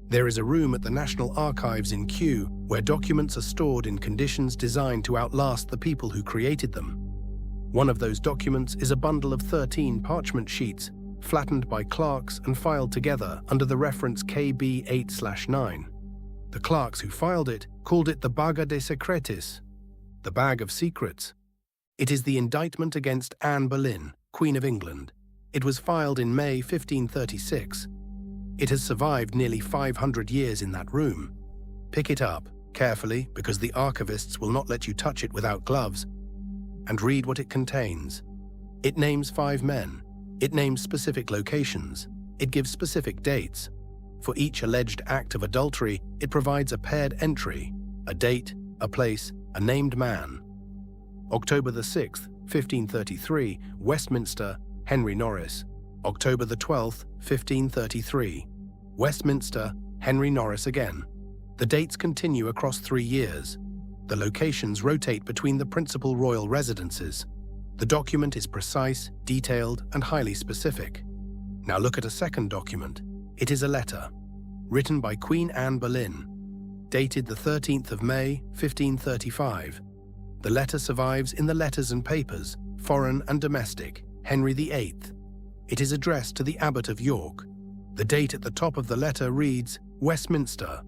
There is a room at the National Archives in Kew where documents are stored in conditions designed to outlast the people who created them. One of those documents is a bundle of 13 parchment sheets, flattened by clerks and filed together under the reference KB 8/9. The clerks who filed it called it the Baga de Secretis, the Bag of Secrets. It is the indictment against Anne Boleyn, Queen of England. It was filed in May 1536. It has survived nearly 500 years in that room. Pick it up, carefully, because the archivists will not let you touch it without gloves, and read what it contains. It names 5 men. It names specific locations. It gives specific dates. For each alleged act of adultery, it provides a paired entry, a date, a place, a named man. October the 6th, 1533, Westminster, Henry Norris. October the 12th, 1533, Westminster, Henry Norris again. The dates continue across 3 years. The locations rotate between the principal royal residences. The document is precise, detailed, and highly specific. Now look at a second document. It is a letter, written by Queen Anne Boleyn, dated the 13th of May, 1535. The letter survives in the Letters and Papers, Foreign and Domestic, Henry VIII. It is addressed to the Abbot of York. The date at the top of the letter reads, Westminster.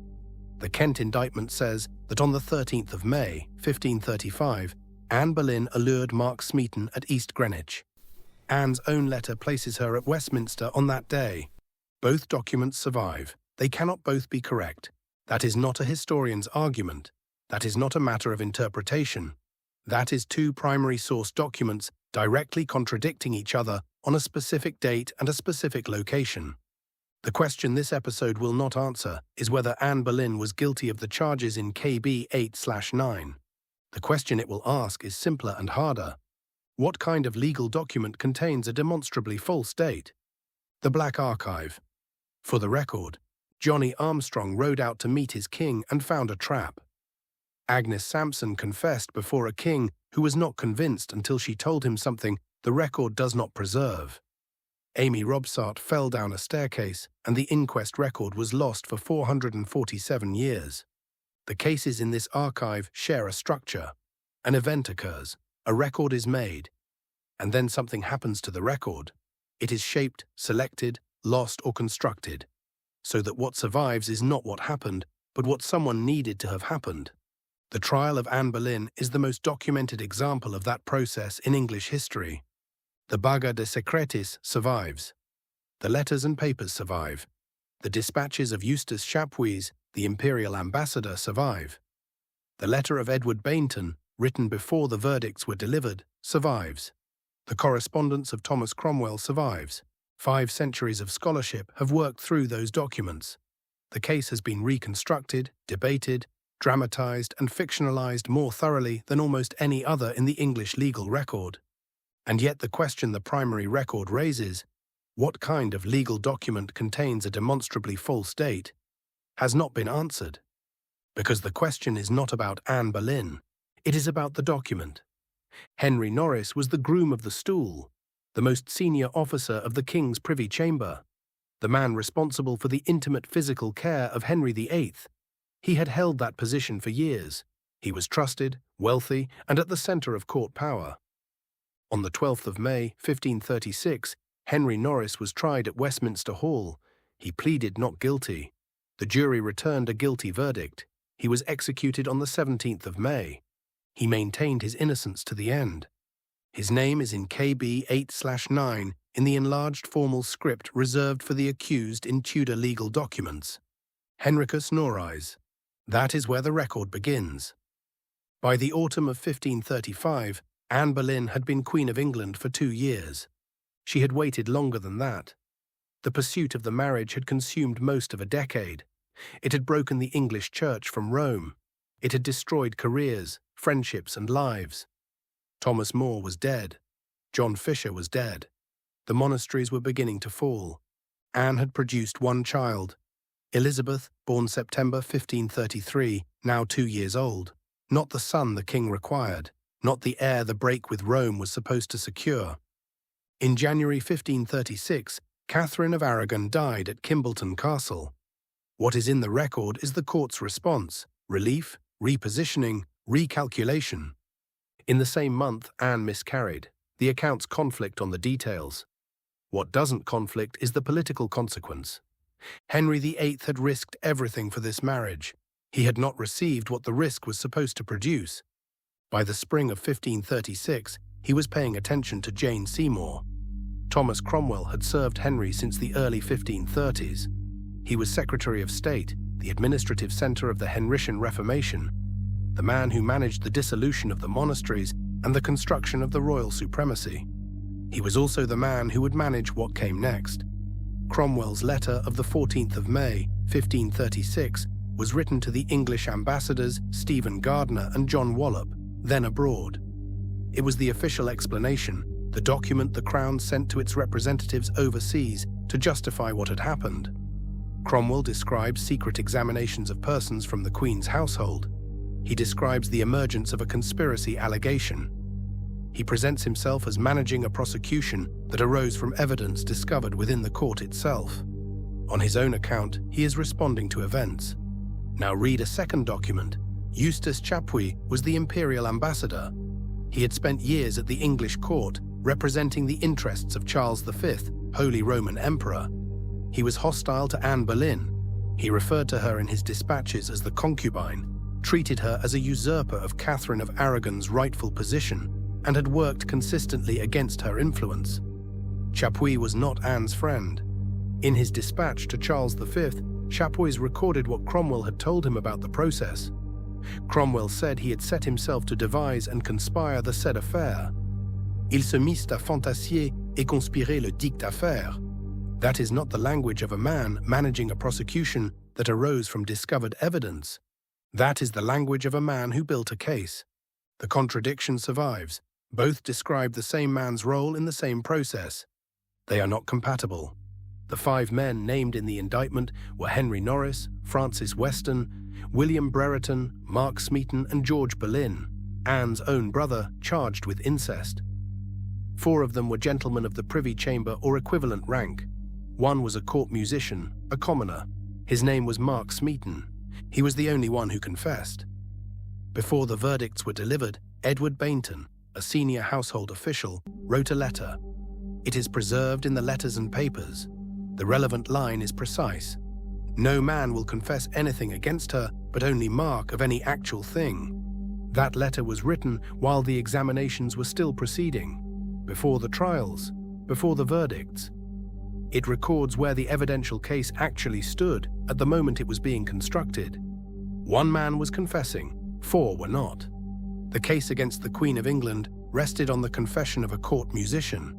The Kent indictment says that on the 13th of May, 1535, Anne Boleyn allured Mark Smeaton at East Greenwich. Anne's own letter places her at Westminster on that day. Both documents survive. They cannot both be correct. That is not a historian's argument. That is not a matter of interpretation. That is 2 primary source documents directly contradicting each other on a specific date and a specific location. The question this episode will not answer is whether Anne Boleyn was guilty of the charges in KB 8/9. The question it will ask is simpler and harder. What kind of legal document contains a demonstrably false date? The Black Archive. For the record, Johnny Armstrong rode out to meet his king and found a trap. Agnes Sampson confessed before a king who was not convinced until she told him something the record does not preserve. Amy Robsart fell down a staircase, and the inquest record was lost for 447 years. The cases in this archive share a structure. An event occurs, a record is made, and then something happens to the record. It is shaped, selected, lost, or constructed, so that what survives is not what happened, but what someone needed to have happened. The trial of Anne Boleyn is the most documented example of that process in English history. The Baga de Secretis survives. The Letters and Papers survive. The dispatches of Eustace Chapuis, the imperial ambassador, survive. The letter of Edward Bainton, written before the verdicts were delivered, survives. The correspondence of Thomas Cromwell survives. 5 centuries of scholarship have worked through those documents. The case has been reconstructed, debated, dramatized, and fictionalized more thoroughly than almost any other in the English legal record. And yet the question the primary record raises, what kind of legal document contains a demonstrably false date, has not been answered. Because the question is not about Anne Boleyn, it is about the document. Henry Norris was the groom of the stool, the most senior officer of the King's Privy Chamber, the man responsible for the intimate physical care of Henry VIII. He had held that position for years. He was trusted, wealthy, and at the centre of court power. On the 12th of May, 1536, Henry Norris was tried at Westminster Hall. He pleaded not guilty. The jury returned a guilty verdict. He was executed on the 17th of May. He maintained his innocence to the end. His name is in KB 8/9 in the enlarged formal script reserved for the accused in Tudor legal documents. Henricus Norreis. That is where the record begins. By the autumn of 1535, Anne Boleyn had been Queen of England for 2 years. She had waited longer than that. The pursuit of the marriage had consumed most of a decade. It had broken the English Church from Rome. It had destroyed careers, friendships, and lives. Thomas More was dead. John Fisher was dead. The monasteries were beginning to fall. Anne had produced 1 child, Elizabeth, born September 1533, now 2 years old. Not the son the king required, not the heir the break with Rome was supposed to secure. In January 1536, Catherine of Aragon died at Kimbolton Castle. What is in the record is the court's response: relief, repositioning, recalculation. In the same month, Anne miscarried. The accounts conflict on the details. What doesn't conflict is the political consequence. Henry VIII had risked everything for this marriage. He had not received what the risk was supposed to produce. By the spring of 1536, he was paying attention to Jane Seymour. Thomas Cromwell had served Henry since the early 1530s. He was Secretary of State, the administrative centre of the Henrician Reformation, the man who managed the dissolution of the monasteries and the construction of the royal supremacy. He was also the man who would manage what came next. Cromwell's letter of the 14th of May, 1536, was written to the English ambassadors Stephen Gardiner and John Wallop, then abroad. It was the official explanation, the document the Crown sent to its representatives overseas to justify what had happened. Cromwell describes secret examinations of persons from the Queen's household. He describes the emergence of a conspiracy allegation. He presents himself as managing a prosecution that arose from evidence discovered within the court itself. On his own account, he is responding to events. Now read a second document. Eustace Chapuis was the imperial ambassador. He had spent years at the English court, representing the interests of Charles V, Holy Roman Emperor. He was hostile to Anne Boleyn. He referred to her in his dispatches as the concubine, treated her as a usurper of Catherine of Aragon's rightful position, and had worked consistently against her influence. Chapuis was not Anne's friend. In his dispatch to Charles V, Chapuis recorded what Cromwell had told him about the process. Cromwell said he had set himself to devise and conspire the said affair. Il se mit à fantasier et conspirer le dict affaire. That is not the language of a man managing a prosecution that arose from discovered evidence. That is the language of a man who built a case. The contradiction survives. Both describe the same man's role in the same process. They are not compatible. The 5 men named in the indictment were Henry Norris, Francis Weston, William Brereton, Mark Smeaton, and George Boleyn, Anne's own brother, charged with incest. 4 of them were gentlemen of the Privy Chamber or equivalent rank. 1 was a court musician, a commoner. His name was Mark Smeaton. He was the only one who confessed. Before the verdicts were delivered, Edward Bainton, a senior household official, wrote a letter. It is preserved in the letters and papers. The relevant line is precise. No man will confess anything against her, but only Mark of any actual thing. That letter was written while the examinations were still proceeding, before the trials, before the verdicts. It records where the evidential case actually stood at the moment it was being constructed. 1 man was confessing, 4 were not. The case against the Queen of England rested on the confession of a court musician.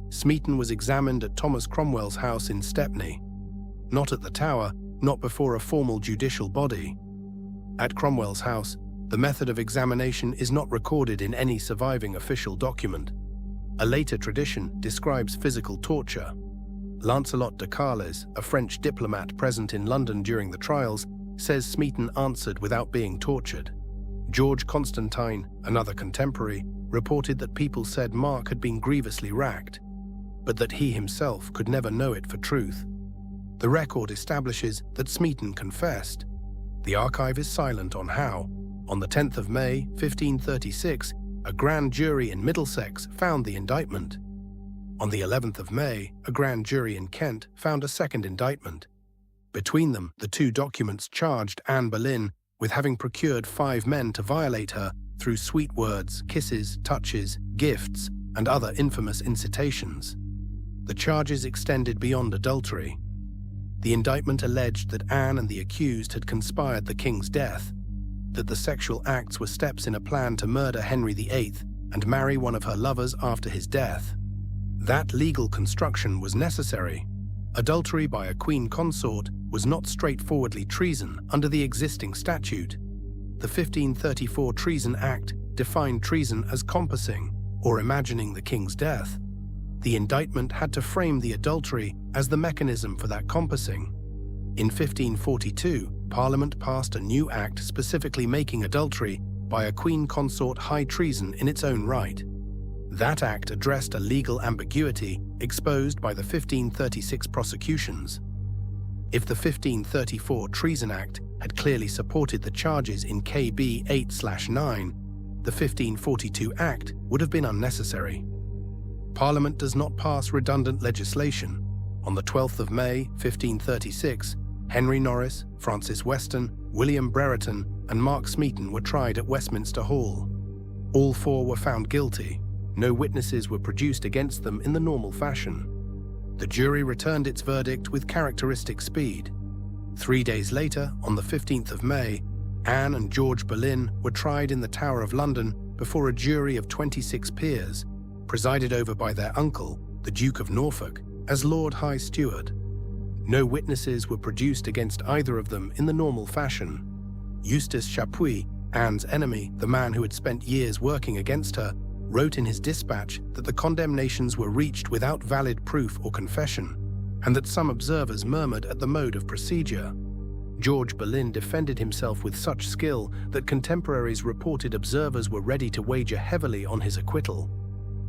Smeaton was examined at Thomas Cromwell's house in Stepney. Not at the Tower, not before a formal judicial body. At Cromwell's house, the method of examination is not recorded in any surviving official document. A later tradition describes physical torture. Lancelot de Carles, a French diplomat present in London during the trials, says Smeaton answered without being tortured. George Constantine, another contemporary, reported that people said Mark had been grievously racked, but that he himself could never know it for truth. The record establishes that Smeaton confessed. The archive is silent on how, on the 10th of May, 1536, a grand jury in Middlesex found the indictment. On the 11th of May, a grand jury in Kent found a second indictment. Between them, the 2 documents charged Anne Boleyn with having procured 5 men to violate her through sweet words, kisses, touches, gifts, and other infamous incitations. The charges extended beyond adultery. The indictment alleged that Anne and the accused had conspired the king's death, that the sexual acts were steps in a plan to murder Henry VIII and marry one of her lovers after his death. That legal construction was necessary. Adultery by a queen consort was not straightforwardly treason under the existing statute. The 1534 Treason Act defined treason as compassing or imagining the king's death. The indictment had to frame the adultery as the mechanism for that compassing. In 1542, Parliament passed a new act specifically making adultery by a queen consort high treason in its own right. That act addressed a legal ambiguity exposed by the 1536 prosecutions. If the 1534 Treason Act had clearly supported the charges in KB 8/9, the 1542 Act would have been unnecessary. Parliament does not pass redundant legislation. On the 12th of May, 1536, Henry Norris, Francis Weston, William Brereton, and Mark Smeaton were tried at Westminster Hall. All four were found guilty. No witnesses were produced against them in the normal fashion. The jury returned its verdict with characteristic speed. 3 days later, on the 15th of May, Anne and George Boleyn were tried in the Tower of London before a jury of 26 peers, presided over by their uncle, the Duke of Norfolk, as Lord High Steward. No witnesses were produced against either of them in the normal fashion. Eustace Chapuis, Anne's enemy, the man who had spent years working against her, wrote in his dispatch that the condemnations were reached without valid proof or confession, and that some observers murmured at the mode of procedure. George Boleyn defended himself with such skill that contemporaries reported observers were ready to wager heavily on his acquittal.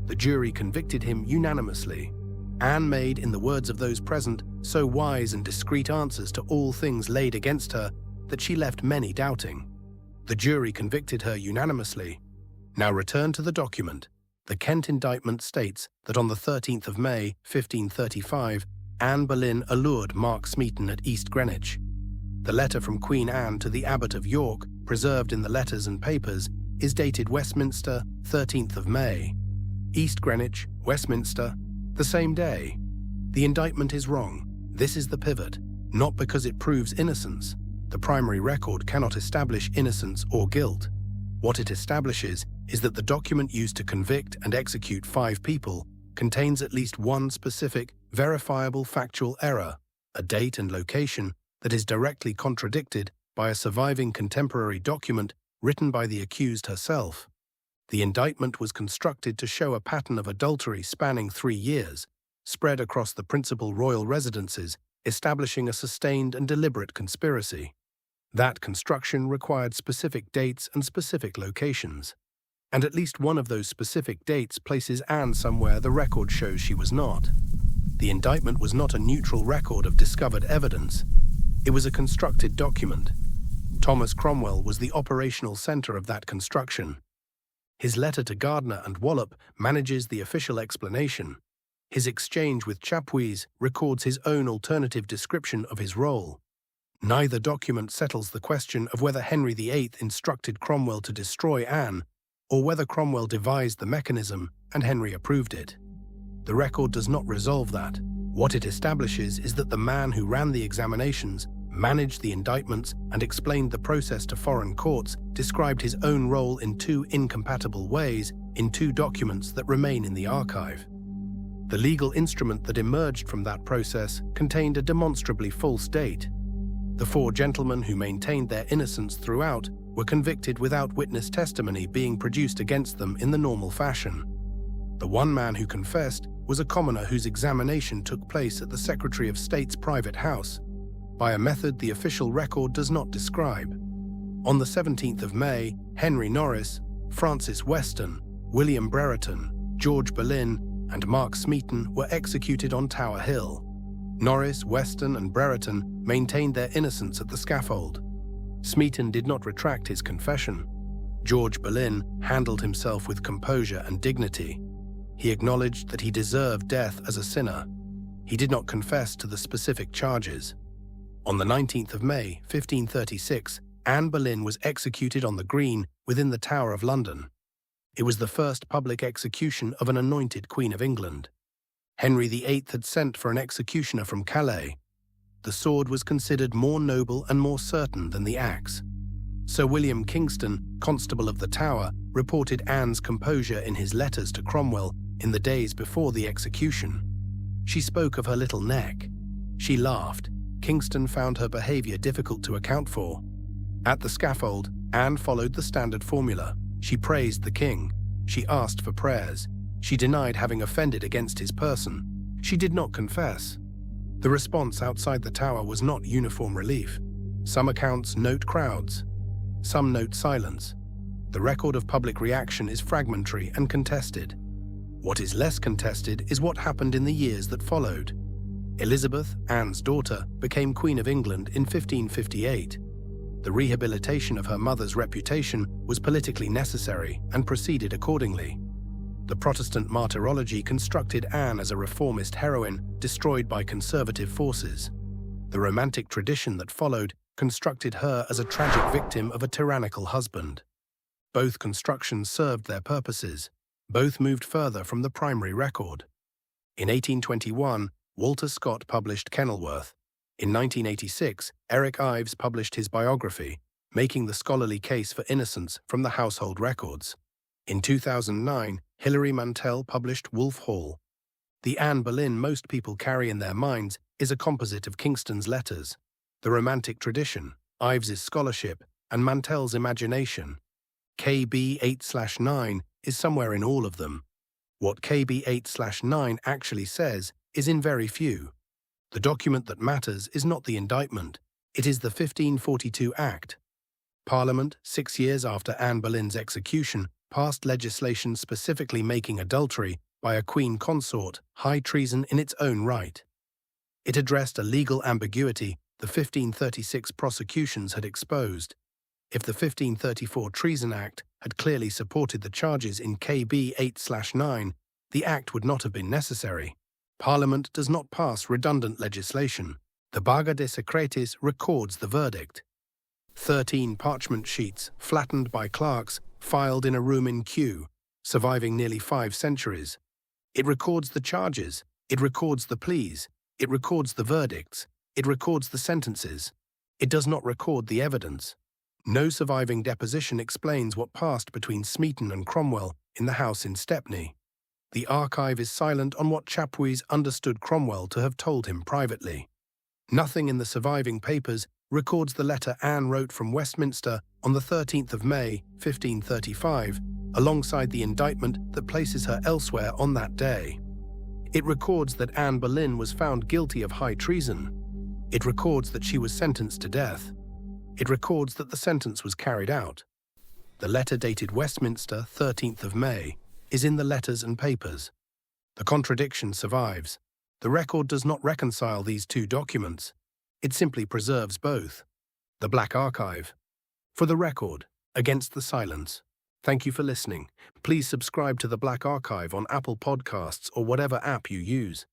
The jury convicted him unanimously. Anne made, in the words of those present, so wise and discreet answers to all things laid against her that she left many doubting. The jury convicted her unanimously. Now return to the document. The Kent indictment states that on the 13th of May, 1535, Anne Boleyn allured Mark Smeaton at East Greenwich. The letter from Queen Anne to the Abbot of York, preserved in the Letters and Papers, is dated Westminster, 13th of May. East Greenwich, Westminster, the same day. The indictment is wrong. This is the pivot, not because it proves innocence. The primary record cannot establish innocence or guilt. What it establishes is that the document used to convict and execute 5 people contains at least one specific, verifiable factual error, a date and location that is directly contradicted by a surviving contemporary document written by the accused herself. The indictment was constructed to show a pattern of adultery spanning 3 years, spread across the principal royal residences, establishing a sustained and deliberate conspiracy. That construction required specific dates and specific locations. And at least one of those specific dates places Anne somewhere the record shows she was not. The indictment was not a neutral record of discovered evidence. It was a constructed document. Thomas Cromwell was the operational centre of that construction. His letter to Gardiner and Wallop manages the official explanation. His exchange with Chapuis records his own alternative description of his role. Neither document settles the question of whether Henry VIII instructed Cromwell to destroy Anne, or whether Cromwell devised the mechanism and Henry approved it. The record does not resolve that. What it establishes is that the man who ran the examinations, managed the indictments, and explained the process to foreign courts described his own role in 2 incompatible ways in 2 documents that remain in the archive. The legal instrument that emerged from that process contained a demonstrably false date. The 4 gentlemen who maintained their innocence throughout were convicted without witness testimony being produced against them in the normal fashion. The one man who confessed was a commoner whose examination took place at the Secretary of State's private house, by a method the official record does not describe. On the 17th of May, Henry Norris, Francis Weston, William Brereton, George Boleyn, and Mark Smeaton were executed on Tower Hill. Norris, Weston, and Brereton maintained their innocence at the scaffold. Smeaton did not retract his confession. George Boleyn handled himself with composure and dignity. He acknowledged that he deserved death as a sinner. He did not confess to the specific charges. On the 19th of May, 1536, Anne Boleyn was executed on the Green within the Tower of London. It was the first public execution of an anointed Queen of England. Henry VIII had sent for an executioner from Calais. The sword was considered more noble and more certain than the axe. Sir William Kingston, Constable of the Tower, reported Anne's composure in his letters to Cromwell in the days before the execution. She spoke of her little neck. She laughed. Kingston found her behaviour difficult to account for. At the scaffold, Anne followed the standard formula. She praised the king. She asked for prayers. She denied having offended against his person. She did not confess. The response outside the tower was not uniform relief. Some accounts note crowds. Some note silence. The record of public reaction is fragmentary and contested. What is less contested is what happened in the years that followed. Elizabeth, Anne's daughter, became Queen of England in 1558. The rehabilitation of her mother's reputation was politically necessary and proceeded accordingly. The Protestant martyrology constructed Anne as a reformist heroine destroyed by conservative forces. The Romantic tradition that followed constructed her as a tragic victim of a tyrannical husband. Both constructions served their purposes. Both moved further from the primary record. In 1821, Walter Scott published Kenilworth. In 1986, Eric Ives published his biography, making the scholarly case for innocence from the household records. In 2009, Hilary Mantel published Wolf Hall. The Anne Boleyn most people carry in their minds is a composite of Kingston's letters, the Romantic tradition, Ives's scholarship, and Mantel's imagination. KB 8/9 is somewhere in all of them. What KB 8/9 actually says is in very few. The document that matters is not the indictment, it is the 1542 Act. Parliament, 6 years after Anne Boleyn's execution, passed legislation specifically making adultery by a queen consort high treason in its own right. It addressed a legal ambiguity the 1536 prosecutions had exposed. If the 1534 Treason Act had clearly supported the charges in KB 8/9, the Act would not have been necessary. Parliament does not pass redundant legislation. The Baga de Secretis records the verdict. 13 parchment sheets, flattened by clerks, filed in a room in Kew, surviving nearly 5 centuries. It records the charges, it records the pleas, it records the verdicts, it records the sentences. It does not record the evidence. No surviving deposition explains what passed between Smeaton and Cromwell in the house in Stepney. The archive is silent on what Chapuys understood Cromwell to have told him privately. Nothing in the surviving papers records the letter Anne wrote from Westminster on the 13th of May, 1535, alongside the indictment that places her elsewhere on that day. It records that Anne Boleyn was found guilty of high treason. It records that she was sentenced to death. It records that the sentence was carried out. The letter dated Westminster, 13th of May, is in the letters and papers. The contradiction survives. The record does not reconcile these two documents. It simply preserves both. The Black Archive. For the record, against the silence. Thank you for listening. Please subscribe to the Black Archive on Apple Podcasts or whatever app you use.